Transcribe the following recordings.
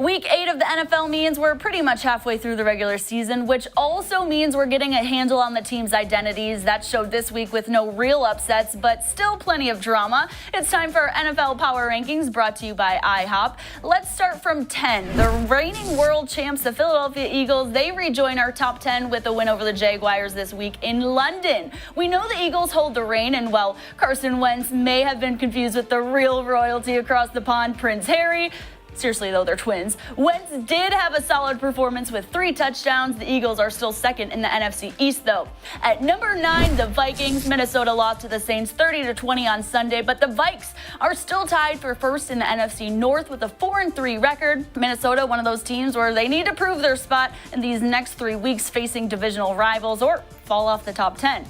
Week 8 of the NFL means we're pretty much halfway through the regular season, which also means we're getting a handle on the team's identities. That showed this week with no real upsets, but still plenty of drama. It's time for our NFL Power Rankings, brought to you by IHOP. Let's start from 10. The reigning world champs, the Philadelphia Eagles, they rejoin our top 10 with a win over the Jaguars this week in London. We know the Eagles hold the reign, and while Carson Wentz may have been confused with the real royalty across the pond, Prince Harry, seriously, though, they're twins. Wentz did have a solid performance with 3 touchdowns. The Eagles are still second in the NFC East, though. At number 9, the Vikings. Minnesota lost to the Saints 30-20 on Sunday, but the Vikes are still tied for first in the NFC North with a 4-3 record. Minnesota, one of those teams where they need to prove their spot in these next 3 weeks, facing divisional rivals or fall off the top 10.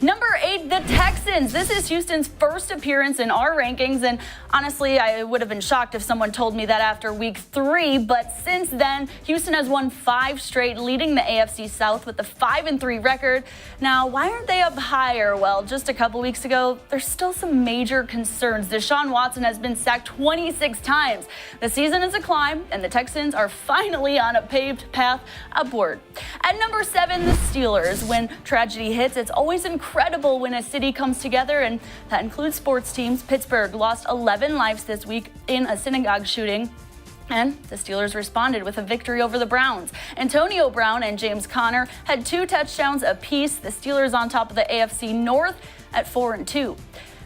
Number 8, the Texans. This is Houston's first appearance in our rankings, and honestly, I would have been shocked if someone told me that after week 3, but since then, Houston has won 5 straight, leading the AFC South with a 5-3 record. Now, why aren't they up higher? Well, just a couple weeks ago, there's still some major concerns. Deshaun Watson has been sacked 26 times. The season is a climb, and the Texans are finally on a paved path upward. At number 7, the Steelers. When tragedy hits, it's always incredible when a city comes together, and that includes sports teams. Pittsburgh lost 11 lives this week in a synagogue shooting, and the Steelers responded with a victory over the Browns. Antonio Brown and James Conner had 2 touchdowns apiece. The Steelers on top of the AFC North at 4-2.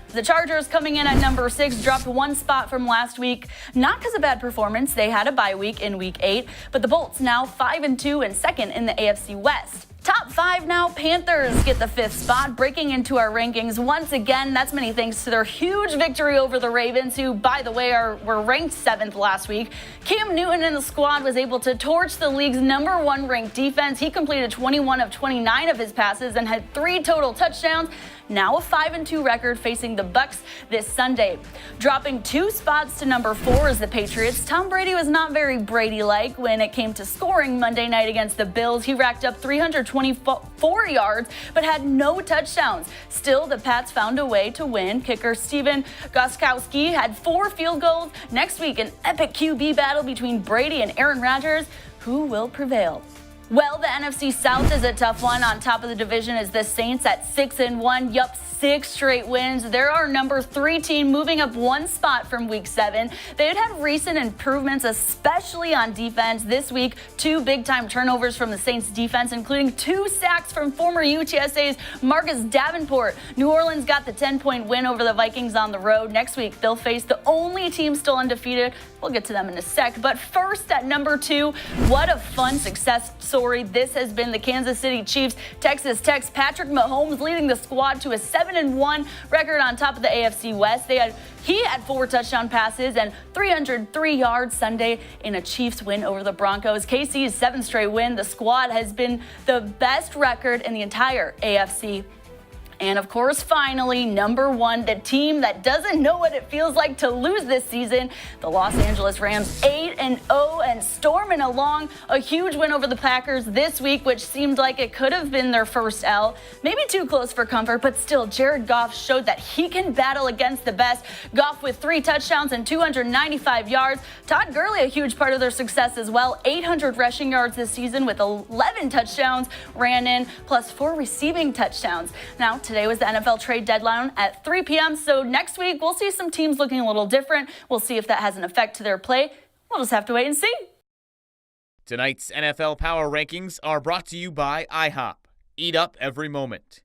The Chargers, coming in at number 6, dropped 1 spot from last week, not because of bad performance. They had a bye week in week 8, but the Bolts now 5-2 and second in the AFC West. Top 5 now, Panthers get the 5th spot, breaking into our rankings once again. That's many thanks to their huge victory over the Ravens, who, by the way, were ranked 7th last week. Cam Newton and the squad was able to torch the league's number 1 ranked defense. He completed 21 of 29 of his passes and had 3 total touchdowns. Now a 5-2 record facing the Bucs this Sunday. Dropping 2 spots to number 4 is the Patriots. Tom Brady was not very Brady-like when it came to scoring Monday night against the Bills. He racked up 324 yards but had no touchdowns. Still, the Pats found a way to win. Kicker Steven Gostkowski had 4 field goals. Next week, an epic QB battle between Brady and Aaron Rodgers. Who will prevail? Well, the NFC South is a tough one. On top of the division is the Saints at 6-1. Yup, 6 straight wins. They're our number 3 team, moving up 1 spot from week 7. They had recent improvements, especially on defense. This week, 2 big-time turnovers from the Saints defense, including 2 sacks from former UTSA's Marcus Davenport. New Orleans got the 10-point win over the Vikings on the road. Next week, they'll face the only team still undefeated. We'll get to them in a sec. But first, at number 2, what a fun success story this has been. The Kansas City Chiefs. Texas Tech's Patrick Mahomes leading the squad to a 7-1 record on top of the AFC West. He had 4 touchdown passes and 303 yards Sunday in a Chiefs win over the Broncos. KC's 7th straight win. The squad has been the best record in the entire AFC. And of course, finally, number 1, the team that doesn't know what it feels like to lose this season, the Los Angeles Rams, 8-0 and storming along. A huge win over the Packers this week, which seemed like it could have been their first L. Maybe too close for comfort, but still, Jared Goff showed that he can battle against the best. Goff with 3 touchdowns and 295 yards. Todd Gurley, a huge part of their success as well. 800 rushing yards this season with 11 touchdowns ran in, plus 4 receiving touchdowns. Now, today was the NFL trade deadline at 3 p.m., so next week we'll see some teams looking a little different. We'll see if that has an effect to their play. We'll just have to wait and see. Tonight's NFL Power Rankings are brought to you by IHOP. Eat up every moment.